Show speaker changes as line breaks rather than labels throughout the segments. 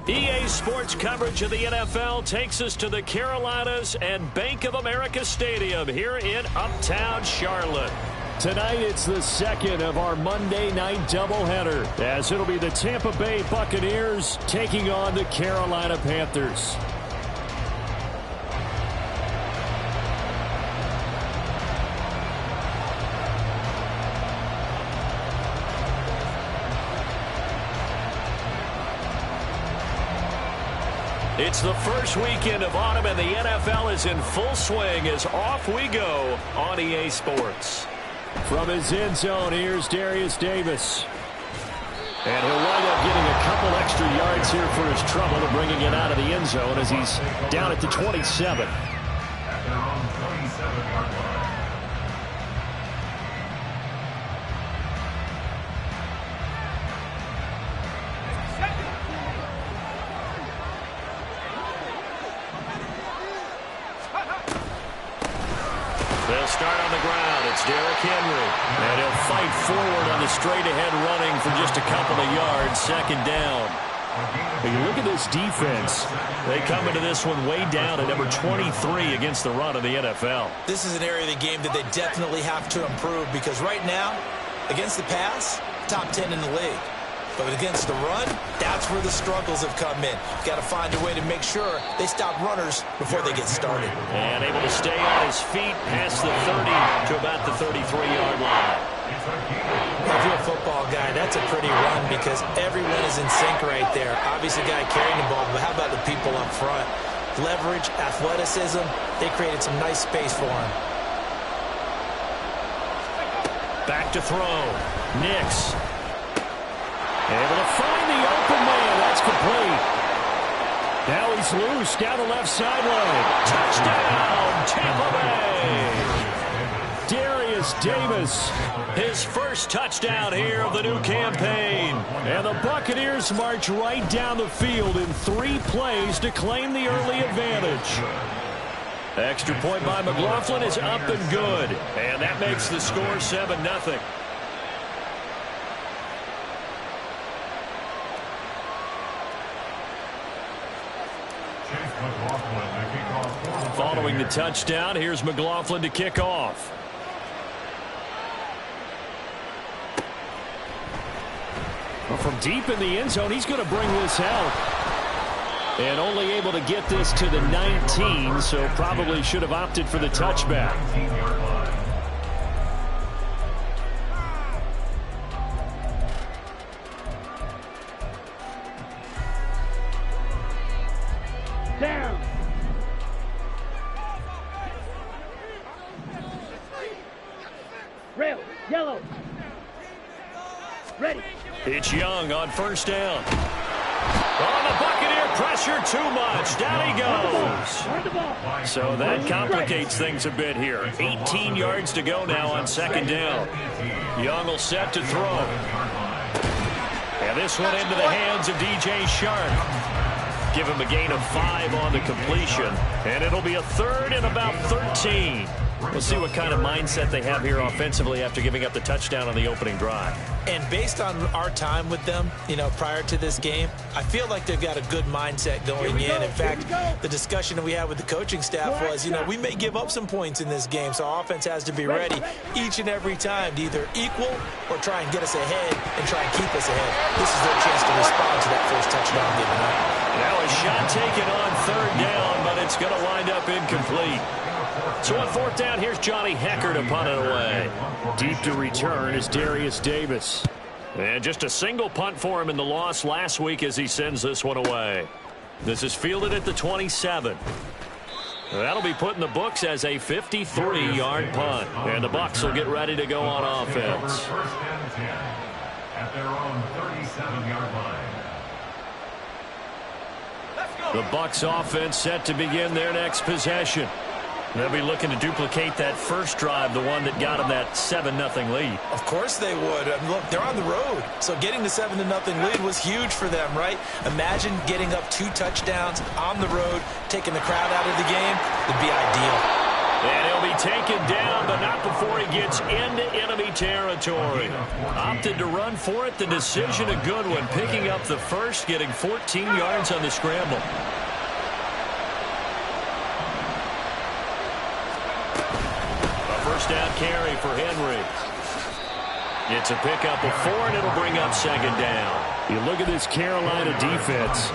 EA Sports coverage of the NFL takes us to the Carolinas and Bank of America Stadium here in Uptown Charlotte. Tonight, it's the second of our Monday night doubleheader, as it'll be the Tampa Bay Buccaneers taking on the Carolina Panthers. It's the first weekend of autumn, and the NFL is in full swing as off we go on EA Sports. From his end zone, here's Darius Davis. And he'll wind up getting a couple extra yards here for his trouble, bringing it out of the end zone as he's down at the 27. They'll start on the ground. It's Derrick Henry. And he'll fight forward on the straight-ahead running for just a couple of yards. Second down. But you look at this defense. They come into this one way down at number 23 against the run of the NFL.
This is an area of the game that they definitely have to improve, because right now, against the pass, top 10 in the league. But against the run, that's where the struggles have come in. Got to find a way to make sure they stop runners before they get started.
And able to stay on his feet past the 30 to about the 33-yard line.
If you're a football guy, that's a pretty run because everyone is in sync right there. Obviously, the guy carrying the ball, but how about the people up front? Leverage, athleticism, they created some nice space for him.
Back to throw. Nix. Able to find the open man. That's complete. Now he's loose down the left sideline. Touchdown, Tampa Bay. Darius Davis, his first touchdown here of the new campaign. And the Buccaneers march right down the field in 3 plays to claim the early advantage. Extra point by McLaughlin is up and good. And that makes the score 7-0. Following the touchdown, here's McLaughlin to kick off. Well, from deep in the end zone, he's going to bring this out. And only able to get this to the 19, so probably should have opted for the touchback.
Down. Rail, yellow. Ready.
It's Young on first down. On the Buccaneer pressure too much. Down he goes. So that complicates things a bit here. 18 yards to go now on second down. Young will set to throw. And this one into the hands of DJ Shark. Give him a gain of 5 on the completion. And it'll be a third and about 13. We'll see what kind of mindset they have here offensively after giving up the touchdown on the opening drive.
And based on our time with them, prior to this game, I feel like they've got a good mindset going in. In fact, the discussion that we had with the coaching staff was, we may give up some points in this game, so our offense has to be ready each and every time to either equal or try and get us ahead and try and keep us ahead. This is their chance to respond to that first touchdown given up.
Now a shot taken on third down, but it's going to wind up incomplete. So on fourth down, here's Johnny Hecker to punt it away. Deep to return is Darius Davis. And just a single punt for him in the loss last week as he sends this one away. This is fielded at the 27. That'll be put in the books as a 53-yard punt. And the Bucs will get ready to go on offense.
First and 10 at their own 37-yard line.
The Bucs offense set to begin their next possession. They'll be looking to duplicate that first drive, the one that got them that 7-0 lead.
Of course they would. I mean, look, they're on the road. So getting the 7-0 lead was huge for them, right? Imagine getting up 2 touchdowns on the road, taking the crowd out of the game. It'd be ideal.
And he'll be taken down, but not before he gets into enemy territory. Opted to run for it. The decision a good one. Picking up the first, getting 14 yards on the scramble. First down carry for Henry. It's a pickup of 4, and it'll bring up second down. You look at this Carolina defense.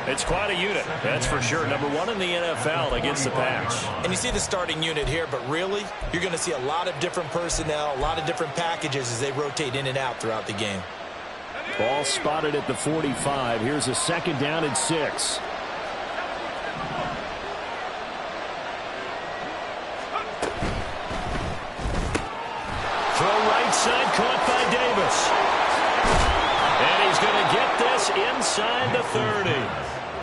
It's quite a unit, that's for sure. Number 1 in the NFL against the pass.
And you see the starting unit here, but really, you're going to see a lot of different personnel, a lot of different packages as they rotate in and out throughout the game.
Ball spotted at the 45. Here's a second down and 6. Throw right side, caught by Davis. And he's going to get this inside the 30.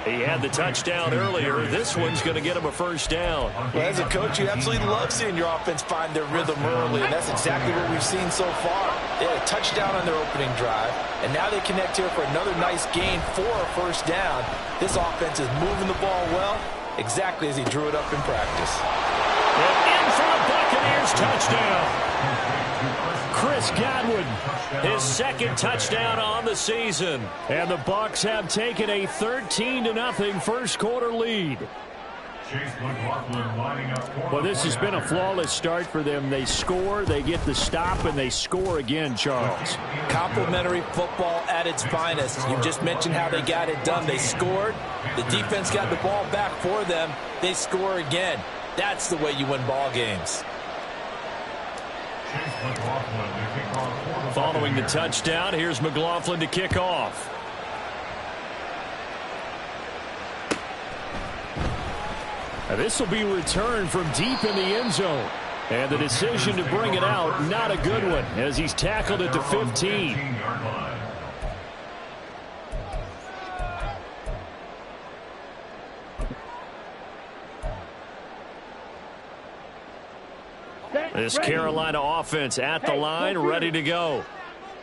He had the touchdown earlier. This one's going to get him a first down.
Well, as a coach, you absolutely love seeing your offense find their rhythm early, and that's exactly what we've seen so far. They had a touchdown on their opening drive, and now they connect here for another nice gain for a first down. This offense is moving the ball well, exactly as he drew it up in practice.
And in for the Buccaneers touchdown. Chris Godwin, his second touchdown on the season. And the Bucs have taken a 13-0 first quarter lead. Well, this has been a flawless start for them. They score, they get the stop, and they score again, Charles.
Complimentary football at its finest. You just mentioned how they got it done. They scored. The defense got the ball back for them. They score again. That's the way you win ball games.
Following the touchdown, here's McLaughlin to kick off. Now this will be returned from deep in the end zone. And the decision to bring it out, not a good one, as he's tackled at the 15. This Carolina offense at the line, ready to go.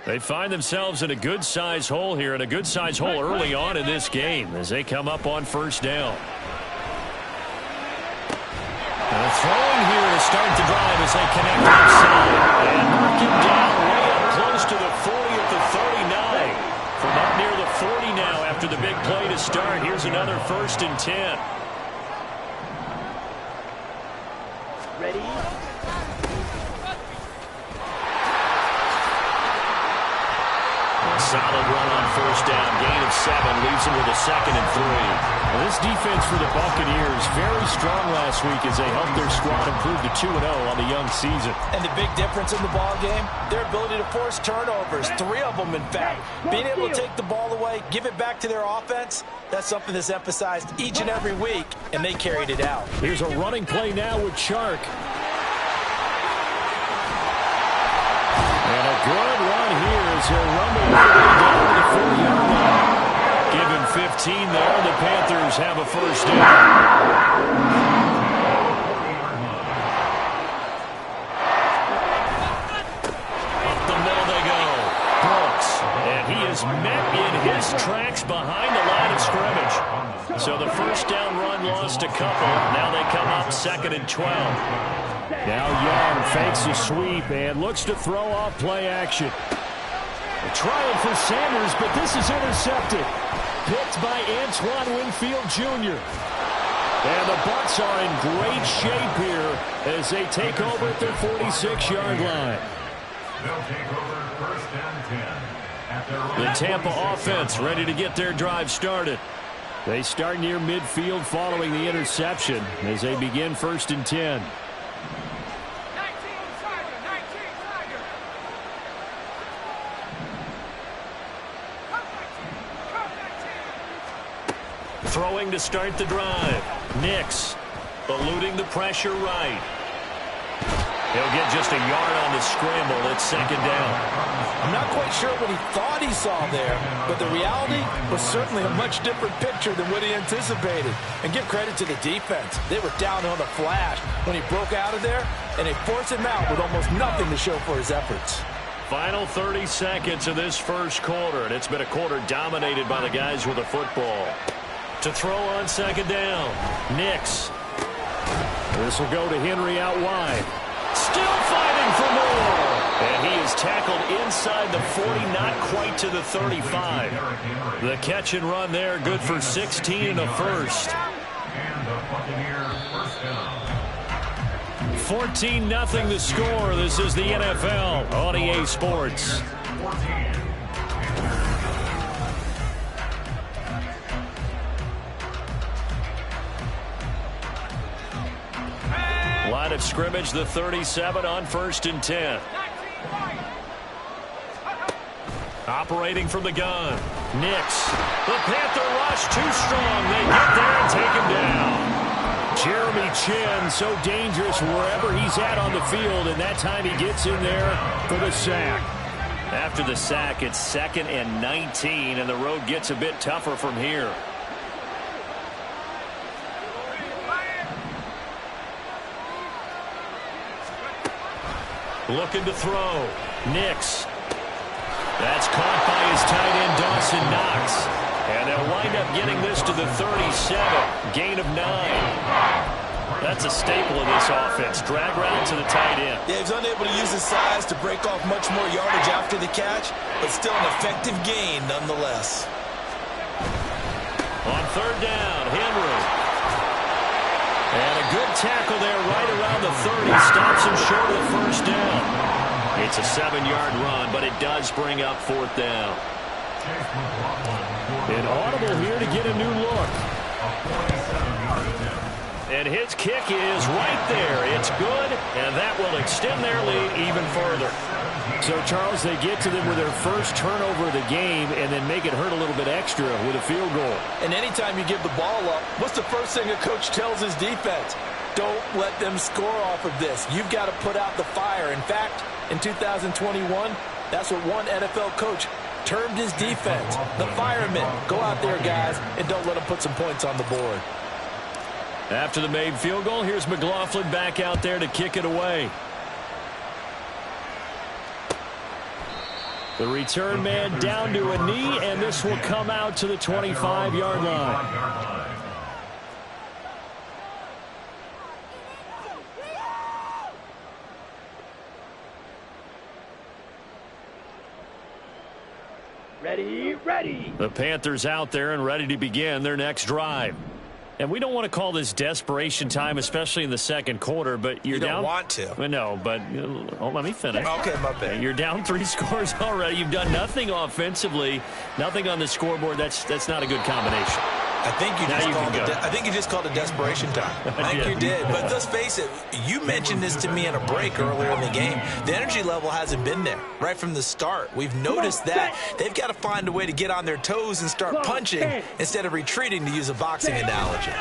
They find themselves in a good-sized hole here, and a good-sized hole early on in this game as they come up on first down. And throwing here to start the drive as they connect outside. And mark him down way up close to the 40 at the 39. From up near the 40 now after the big play to start. Here's another 1st and 10.
Ready?
Solid run on first down. Gain of 7 leaves them with a 2nd and 3. Well, this defense for the Buccaneers very strong last week as they helped their squad improve to 2-0 on the young season.
And the big difference in the ball game, their ability to force turnovers, 3 of them in fact. Being able to take the ball away, give it back to their offense, that's something that's emphasized each and every week, and they carried it out.
Here's a running play now with Chark. And a good run here as he'll rumble all the way down to the 40-yard line. Give him 15 there. The Panthers have a first down. Up the middle they go. Brooks. And he is met in his tracks behind the line of scrimmage. So the first down run lost a couple. Now they come up 2nd and 12. Now Young fakes a sweep and looks to throw off play action. A trial for Sanders, but this is intercepted. Picked by Antoine Winfield Jr. And the Bucs are in great shape here as they take over at their 46-yard line.
They'll take over 1st and 10 at their own.
The Tampa offense ready to get their drive started. They start near midfield following the interception as they begin 1st and 10. Throwing to start the drive. Nix. eluding the pressure right. He'll get just a yard on the scramble. It's second down.
I'm not quite sure what he thought he saw there, but the reality was certainly a much different picture than what he anticipated. And give credit to the defense. They were down on the flash when he broke out of there, and they forced him out with almost nothing to show for his efforts.
Final 30 seconds of this first quarter, and it's been a quarter dominated by the guys with the football. To throw on second down, Nix. This will go to Henry out wide. Still fighting for more. And he is tackled inside the 40, not quite to the 35. The catch and run there, good for 16 and a first.
And the Buccaneers first down.
14-0 the score. This is the NFL on EA Sports.
14.
Line of scrimmage, the 37 on 1st and 10. Operating from the gun. Nix. The Panther rush too strong. They get there and take him down. Jeremy Chin, so dangerous wherever he's at on the field, and that time he gets in there for the sack. After the sack, it's 2nd and 19, and the road gets a bit tougher from here. Looking to throw. Nix. That's caught by his tight end, Dawson Knox. And they'll wind up getting this to the 37. Gain of 9. That's a staple of this offense. Drag route to the tight end.
Yeah, he's unable to use his size to break off much more yardage after the catch, but still an effective gain nonetheless.
On 3rd down, Henry. And a good tackle there right around the 30. Stops him short of the first down. It's a 7-yard run, but it does bring up 4th down. An audible here to get a new look. And his kick is right there. It's good, and that will extend their lead even further. So, Charles, they get to them with their first turnover of the game and then make it hurt a little bit extra with a field goal.
And anytime you give the ball up, what's the first thing a coach tells his defense? Don't let them score off of this. You've got to put out the fire. In fact, in 2021, that's what one NFL coach termed his defense. The firemen. Go out there, guys, and don't let them put some points on the board.
After the made field goal, here's McLaughlin back out there to kick it away. The return man down to a knee, and this will come out to the 25-yard line.
Ready.
The Panthers out there and ready to begin their next drive. And we don't want to call this desperation time, especially in the second quarter, but you're down.
You don't want to.
Well, no, but let me finish.
Okay, my bad.
You're down 3 scores already. You've done nothing offensively, nothing on the scoreboard. That's not a good combination.
I think you just called it desperation time. I think you did. But let's face it, you mentioned this to me in a break earlier in the game. The energy level hasn't been there right from the start. We've noticed that. They've got to find a way to get on their toes and start punching instead of retreating, to use a boxing analogy.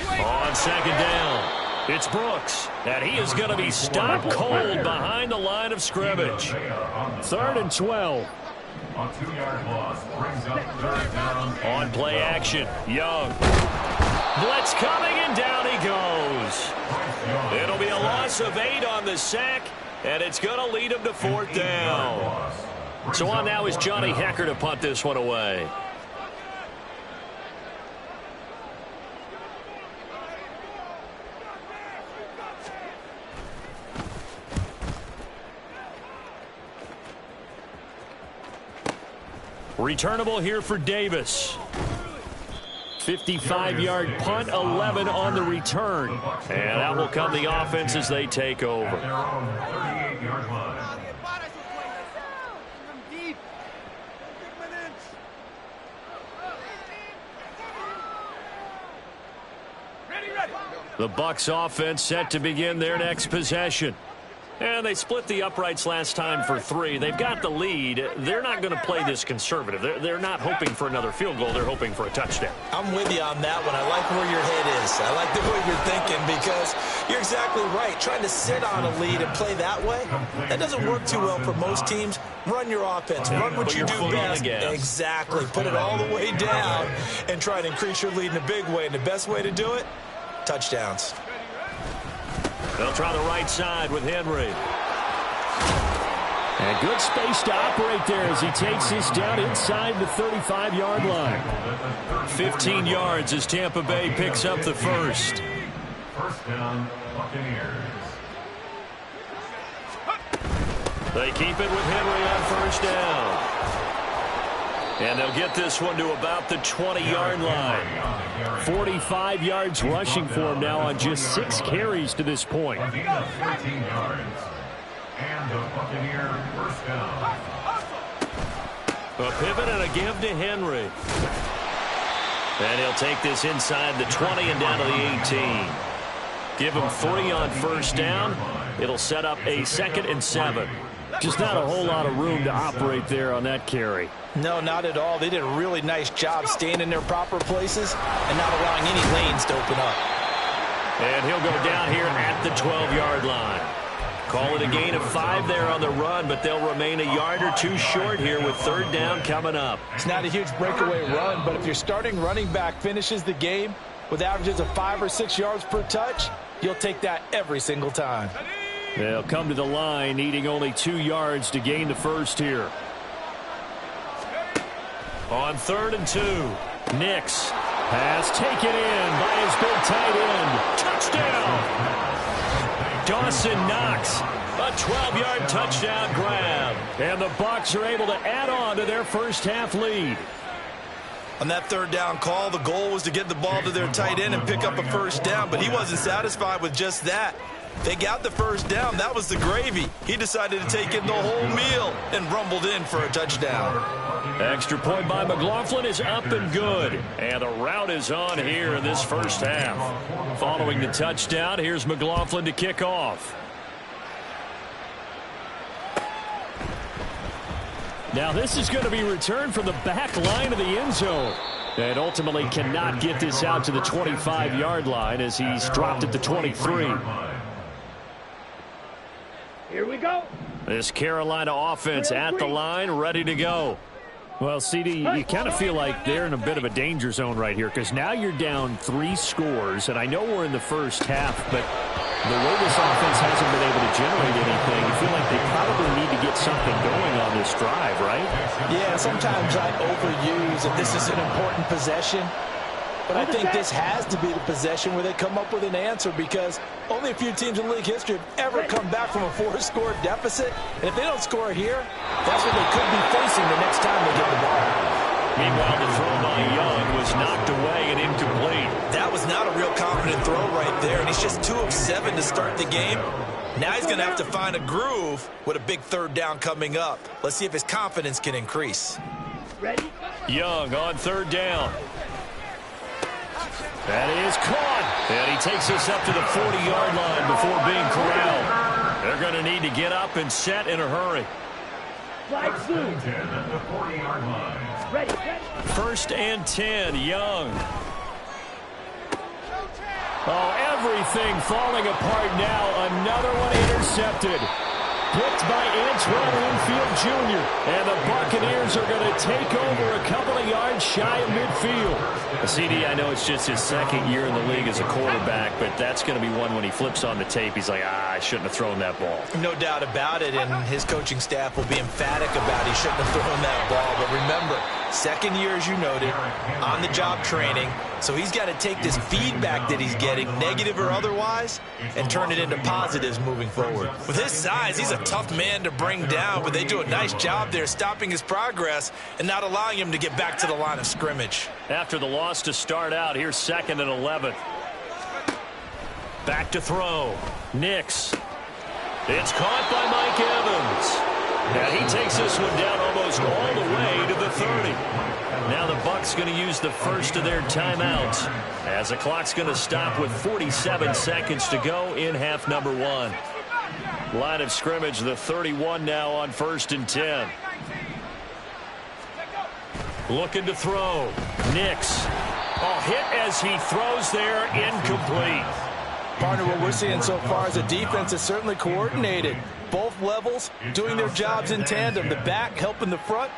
On second down, it's Brooks. And he is going to be stopped cold behind the line of scrimmage. 3rd and 12.
On 2-yard loss, brings up 3rd down.
On play action, Young. Blitz coming, and down he goes. It'll be a loss of 8 on the sack, and it's going to lead him to 4th down. So on now is Johnny Hecker to punt this one away. Returnable here for Davis. 55-yard punt, 11 on the return. And that will come the offense as they take over.
At their own 38-yard line.
The Bucs offense set to begin their next possession. And they split the uprights last time for 3. They've got the lead. They're not going to play this conservative. They're not hoping for another field goal. They're hoping for a touchdown.
I'm with you on that one. I like where your head is. I like the way you're thinking because you're exactly right. Trying to sit on a lead and play that way, that doesn't work too well for most teams. Run your offense. Run what you do best. Exactly. Put it all the way down and try to increase your lead in a big way. And the best way to do it, touchdowns.
They'll try the right side with Henry. And good space to operate there as he takes this down inside the 35-yard line. 15 yards as Tampa Bay picks up the first.
First down, Buccaneers.
They keep it with Henry on first down. And they'll get this one to about the 20-yard line. 45 yards rushing for him now on just 6 carries to this point.
14 yards. And the Buccaneer first down.
A pivot and a give to Henry. And he'll take this inside the 20 and down to the 18. Give him 3 on first down. It'll set up a 2nd and 7. Just not a whole lot of room to operate there on that carry.
No, not at all. They did a really nice job staying in their proper places and not allowing any lanes to open up.
And he'll go down here at the 12-yard line. Call it a gain of 5 there on the run, but they'll remain a yard or 2 short here with 3rd down coming up.
It's not a huge breakaway run, but if your starting running back finishes the game with averages of 5 or 6 yards per touch, you'll take that every single time.
They'll come to the line, needing only 2 yards to gain the first here. On 3rd and 2, Nix. Pass taken in by his big tight end. Touchdown! Dawson Knox. A 12-yard touchdown grab. And the Bucs are able to add on to their first half lead.
On that 3rd down call, the goal was to get the ball to their tight end and pick up a first down, but he wasn't satisfied with just that. They got the first down. That was the gravy. He decided to take in the whole meal and rumbled in for a touchdown.
Extra point by McLaughlin is up and good. And the route is on here in this first half. Following the touchdown, here's McLaughlin to kick off. Now this is going to be returned from the back line of the end zone. And ultimately cannot get this out to the 25-yard line as he's dropped at the 23.
Here we go.
This Carolina offense at the line, ready to go. Well, CD, you kind of feel like they're in a bit of a danger zone right here because now you're down 3 scores, and I know we're in the first half, but the way this offense hasn't been able to generate anything, you feel like they probably need to get something going on this drive, right?
Yeah, sometimes I overuse that this is an important possession. But I think this has to be the possession where they come up with an answer because only a few teams in league history have ever come back from a 4-score deficit. And if they don't score here, that's what they could be facing the next time they get the ball.
Meanwhile, the throw by Young was knocked away and incomplete.
That was not a real confident throw right there, and he's just 2 of 7 to start the game. Now he's going to have to find a groove with a big 3rd down coming up. Let's see if his confidence can increase.
Ready?
Young on 3rd down. That is caught. And he takes us up to the 40-yard line before being corralled. They're going to need to get up and set in a hurry.
Flag soon.
10 at the 40-yard line.
Ready.
1st and 10, Young. Oh, everything falling apart now. Another one intercepted. Picked by Antoine Winfield Jr. And the Buccaneers are going to take over a couple of yards shy of midfield. CD, I know it's just his 2nd year in the league as a quarterback, but that's going to be one when he flips on the tape. He's like, I shouldn't have thrown that ball.
No doubt about it, and his coaching staff will be emphatic about he shouldn't have thrown that ball. But remember, 2nd year, as you noted, on-the-job training. So he's got to take this feedback that he's getting, negative or otherwise, and turn it into positives moving forward. With his size, he's a tough man to bring down, but they do a nice job there stopping his progress and not allowing him to get back to the line of scrimmage.
After the loss to start out, here's 2nd and 11. Back to throw. Nix. It's caught by Mike Evans. And he takes this one down almost all the way to the 30. Now the Bucs going to use the first of their timeouts as the clock's going to stop with 47 seconds to go in half number 1. Line of scrimmage, the 31 now on 1st and 10. Looking to throw. Nix. Hit as he throws there, incomplete.
Partner, what we're seeing so far is the defense is certainly coordinated. Both levels doing their jobs in tandem. The back helping the front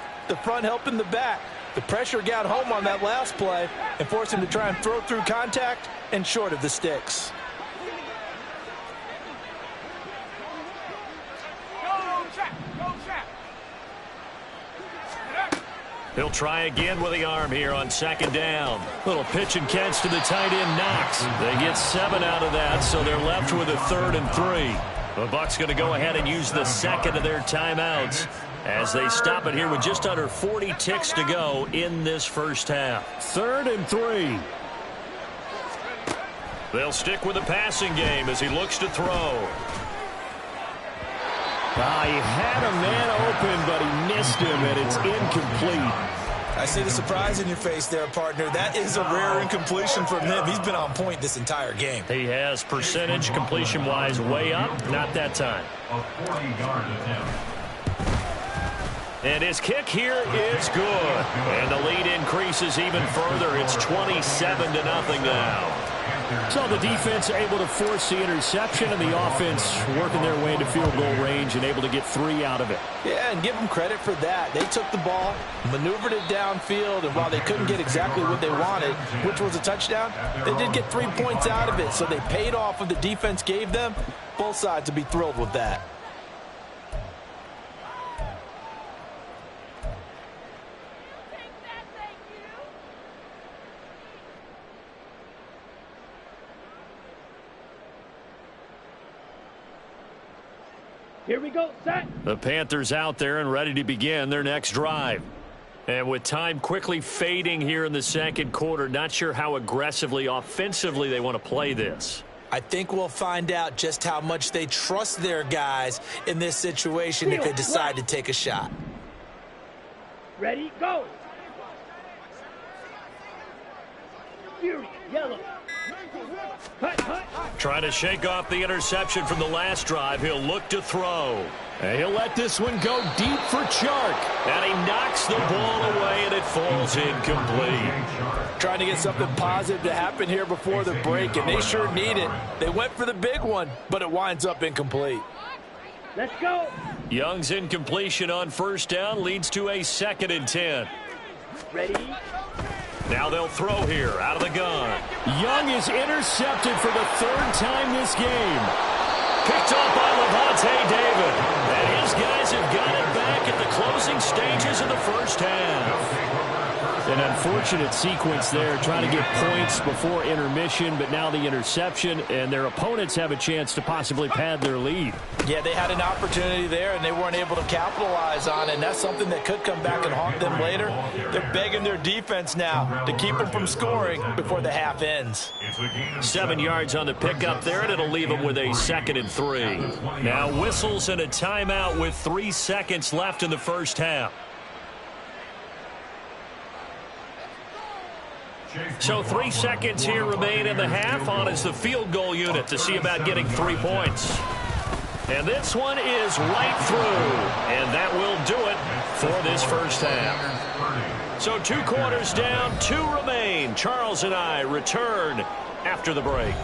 helping the back. The pressure got home on that last play and forced him to try and throw through contact and short of the sticks.
He'll try again with the arm here on 2nd down. Little pitch and catch to the tight end, Knox. They get 7 out of that, so they're left with a 3rd and 3. The Bucs going to go ahead and use the 2nd of their timeouts as they stop it here with just under 40 ticks to go in this first half. 3rd and 3. They'll stick with the passing game as he looks to throw.
He had a man open, but he missed him, and it's incomplete.
I see the surprise in your face there, partner. That is a rare incompletion from him. He's been on point this entire game.
He has percentage completion-wise way up. Not that time.
A 40-yard attempt.
And his kick here is good. And the lead increases even further. It's 27-0 now.
So the defense able to force the interception, and the offense working their way into field goal range and able to get 3 out of it.
Yeah, and give them credit for that. They took the ball, maneuvered it downfield, and while they couldn't get exactly what they wanted, which was a touchdown, they did get 3 points out of it. So they paid off what the defense gave them. Both sides would be thrilled with that.
Here we go, set.
The Panthers out there and ready to begin their next drive. And with time quickly fading here in the 2nd quarter, not sure how aggressively, offensively they want to play this.
I think we'll find out just how much they trust their guys in this situation if they decide to take a shot.
Ready, go. Fury, yellow. Cut.
Trying to shake off the interception from the last drive. He'll look to throw.
And he'll let this one go deep for Chark.
And he knocks the ball away, and it falls incomplete.
Trying to get something positive to happen here before the break, and they sure need it. They went for the big one, but it winds up incomplete.
Let's go.
Young's incompletion on 1st down leads to a 2nd and 10.
Ready.
Now they'll throw here out of the gun.
Young is intercepted for the 3rd time this game.
Picked off by Levante David. And his guys have got it back at the closing stages of the first half.
An unfortunate sequence there, trying to get points before intermission, but now the interception, and their opponents have a chance to possibly pad their lead.
Yeah, they had an opportunity there, and they weren't able to capitalize on it, and that's something that could come back and haunt them later. They're begging their defense now to keep them from scoring before the half ends.
7 yards on the pickup there, and it'll leave them with a 2nd and 3. Now whistles and a timeout with 3 seconds left in the first half. So 3 seconds here remain in the half. On is the field goal unit to see about getting 3 points. And this one is right through. And that will do it for this first half. So 2 quarters down, 2 remain. Charles and I return after the break.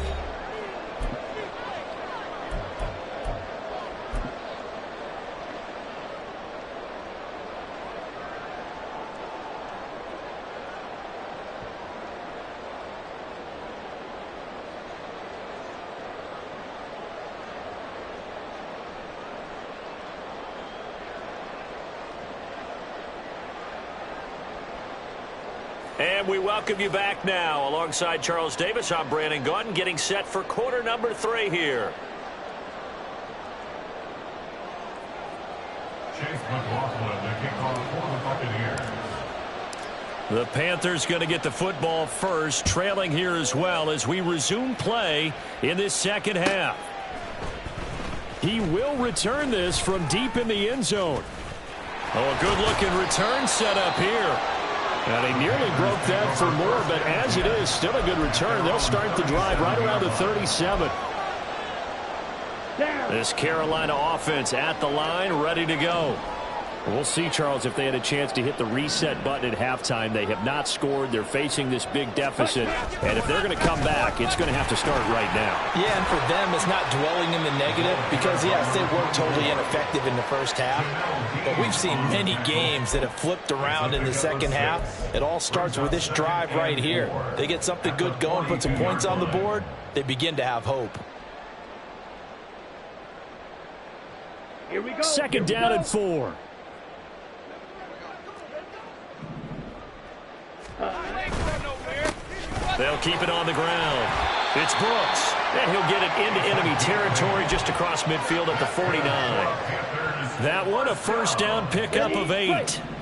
And we welcome you back now. Alongside Charles Davis, I'm Brandon Gaudin, getting set for quarter number 3 here.
Chase McLaughlin, the kickoff for the Buccaneers.
The Panthers going to get the football first, trailing here as well as we resume play in this second half.
He will return this from deep in the end zone.
Oh, a good-looking return set up here.
And he nearly broke that for more, but as it is, still a good return. They'll start the drive right around the 37.
Down.
This Carolina offense at the line, ready to go. We'll see, Charles, if they had a chance to hit the reset button at halftime. They have not scored. They're facing this big deficit. And if they're going to come back, it's going to have to start right now.
Yeah, and for them, it's not dwelling in the negative because, yes, they were totally ineffective in the first half. But we've seen many games that have flipped around in the second half. It all starts with this drive right here. They get something good going, put some points on the board, they begin to have hope.
Here we go.
Second down and 4. They'll keep it on the ground. It's Brooks. And he'll get it into enemy territory just across midfield at the 49. That one, a first down pickup of 8.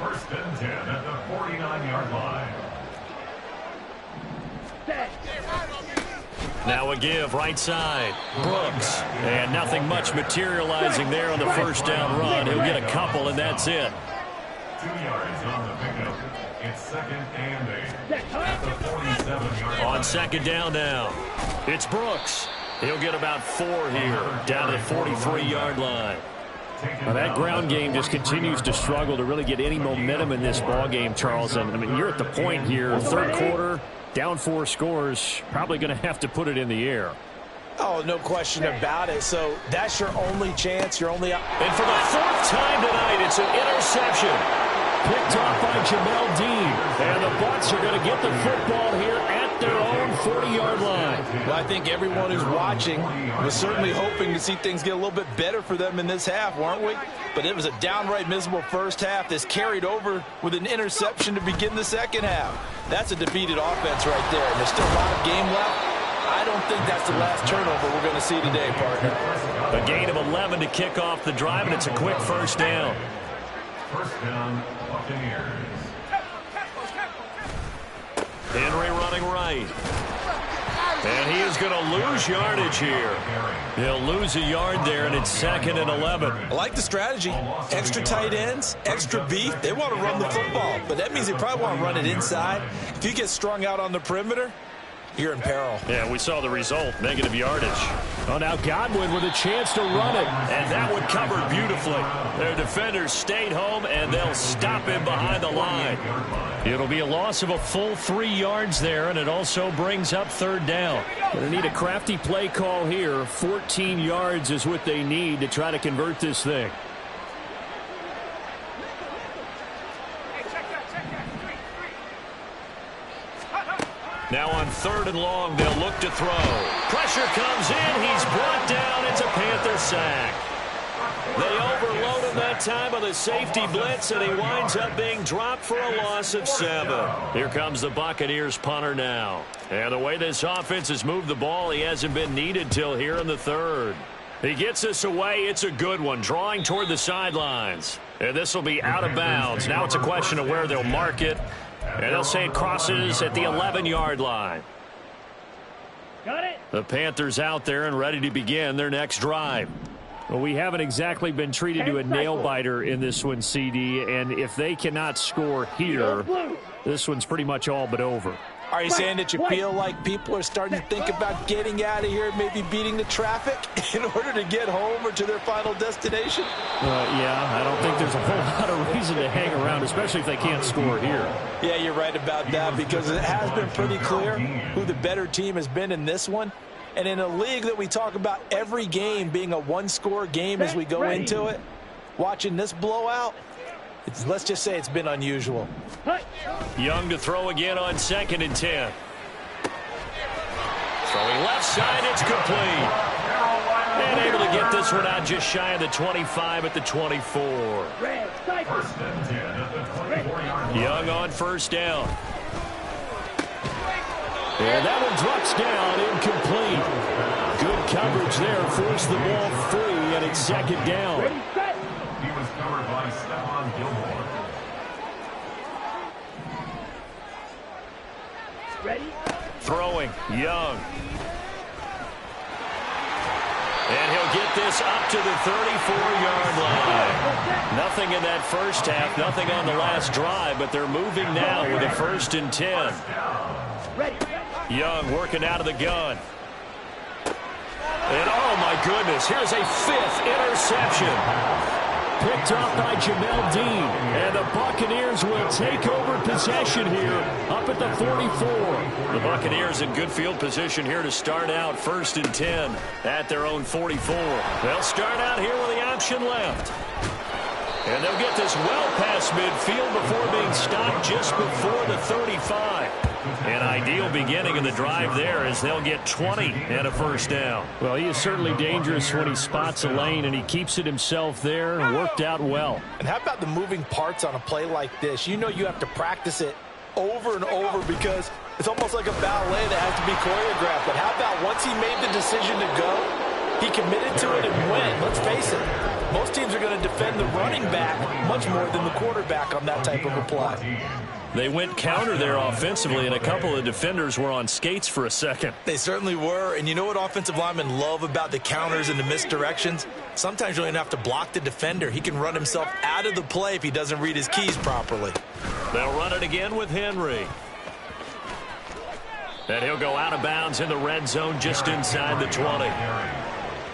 First and 10 at the 49-yard line.
Now a give right side. Brooks. And nothing much materializing there on the first down run. He'll get a couple, and that's it.
2 yards on the pickup. It's second and 8 at the 47-yard line.
On second down now, it's Brooks. He'll get about 4 here, down at the 43-yard line. Now that ground game just continues to struggle to really get any momentum in this ball game, Charles. And I mean, you're at the point here, third quarter, down 4 scores, probably going to have to put it in the air.
Oh, no question about it. So that's your only chance, your only...
And for the 4th time tonight, it's an interception. Picked off by Jamel Dean. And the Bucs are going to get the football here at their own 40-yard line.
Well, I think everyone who's watching was certainly hoping to see things get a little bit better for them in this half, weren't we? But it was a downright miserable first half that's carried over with an interception to begin the second half. That's a defeated offense right there. And there's still a lot of game left. I don't think that's the last turnover we're going to see today, partner.
A gain of 11 to kick off the drive, and it's a quick first down.
First down, Buccaneers.
Henry running right. And he is going to lose yardage here. He'll lose a yard there, and it's second and 11.
I like the strategy. Extra tight ends, extra beef. They want to run the football, but that means they probably want to run it inside. If you get strung out on the perimeter, you're in peril.
Yeah, we saw the result, negative yardage. Oh, now Godwin with a chance to run it, and that one covered beautifully. Their defenders stayed home, and they'll stop him behind the line. It'll be a loss of a full 3 yards there, and it also brings up third down. Going to need a crafty play call here. 14 yards is what they need to try to convert this thing. Now on third and long, they'll look to throw. Pressure comes in. He's brought down. It's a Panther sack. They overload him that time with a safety blitz, and he winds up being dropped for a loss of 7. Here comes the Buccaneers punter now. And the way this offense has moved the ball, he hasn't been needed till here in the third. He gets this away. It's a good one, drawing toward the sidelines. And this will be out of bounds. Now it's a question of where they'll mark it. And they'll say it crosses at the 11-yard line.
Got it.
The Panthers out there and ready to begin their next drive. Well, we haven't exactly been treated to a nail-biter in this one, CD. And if they cannot score here, this one's pretty much all but over.
Are you saying that you feel like people are starting to think about getting out of here, maybe beating the traffic in order to get home or to their final destination?
Yeah, I don't think there's a whole lot of reason to hang around, especially if they can't score here.
Yeah, you're right about that because it has been pretty clear who the better team has been in this one. And in a league that we talk about every game being a one-score game as we go into it, watching this blowout, let's just say it's been unusual.
Young to throw again on second and 10. Throwing left side, it's complete. And able to get this one out just shy of the 25 at the 24.
First and 10 at the 24-yard line.
Young on first down. And that one drops down, incomplete. Good coverage there, forced the ball free, and it's second down.
He was covered by Stephon Gilmore.
Ready?
Throwing, Young. And he'll get this up to the 34-yard line. Nothing in that first half, nothing on the last drive, but they're moving now with a first and 10.
Ready.
Young working out of the gun. And oh my goodness, here's a 5th interception.
Picked off by Jamel Dean. And the Buccaneers will take over possession here up at the 44.
The Buccaneers in good field position here to start out 1st and 10 at their own 44. They'll start out here with the option left. And they'll get this well past midfield before being stopped just before the 35. An ideal beginning of the drive there as they'll get 20 and a 1st down.
Well, he is certainly dangerous when he spots a lane, and he keeps it himself there and worked out well.
And how about the moving parts on a play like this? You know you have to practice it over and over because it's almost like a ballet that has to be choreographed. But how about once he made the decision to go, he committed to it and went. Let's face it, most teams are going to defend the running back much more than the quarterback on that type of a play.
They went counter there offensively, and a couple of defenders were on skates for a second.
They certainly were, and you know what offensive linemen love about the counters and the misdirections? Sometimes you don't even have to block the defender. He can run himself out of the play if he doesn't read his keys properly.
They'll run it again with Henry. And he'll go out of bounds in the red zone just inside the 20.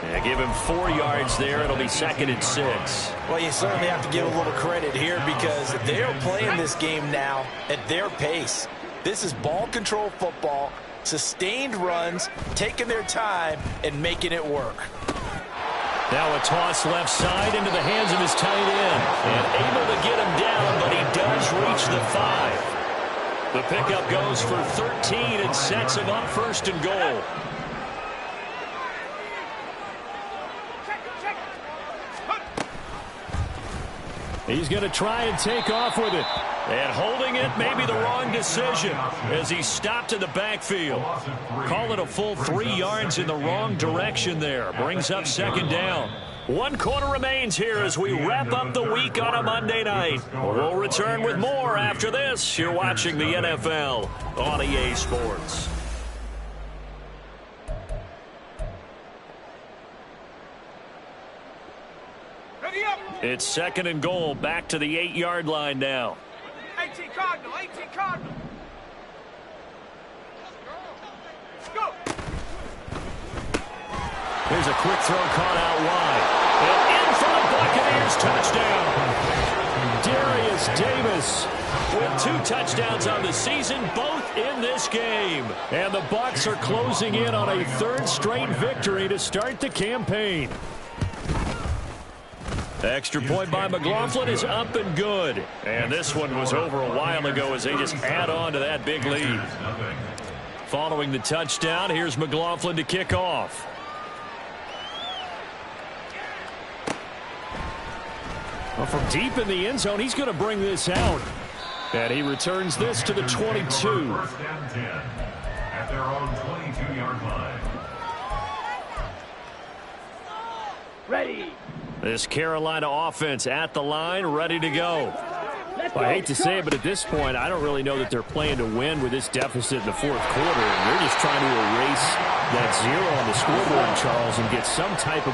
Yeah, give him 4 yards there. It'll be 2nd and 6.
Well, you certainly have to give a little credit here because they're playing this game now at their pace. This is ball control football, sustained runs, taking their time, and making it work.
Now a toss left side into the hands of his tight end. And able to get him down, but he does reach the 5. The pickup goes for 13 and sets him up 1st and goal.
He's going to try and take off with it.
And holding it may be the wrong decision as he stopped in the backfield. Call it a full 3 yards in the wrong direction there. Brings up 2nd down. 1 quarter remains here as we wrap up the week on a Monday night. We'll return with more after this. You're watching the NFL on EA Sports. It's 2nd and goal, back to the 8-yard line now.
18 Cardinal, 18 Cardinal. Go.
Here's a quick throw caught out wide. And in for the Buccaneers touchdown. Darius Davis with 2 touchdowns on the season, both in this game. And the Bucs are closing in on a 3rd straight victory to start the campaign.
Extra point by McLaughlin is up and good. And this one was over a while ago as they just add on to that big lead. Following the touchdown, here's McLaughlin to kick off.
Well, from deep in the end zone, he's going to bring this out. And he returns this to the 22.
1st and 10 at their own 22-yard line.
Ready.
This Carolina offense at the line, ready to go. Well, I hate to say it, but at this point, I don't really know that they're playing to win with this deficit in the 4th quarter. They're just trying to erase that 0 on the scoreboard, Charles, and get some type of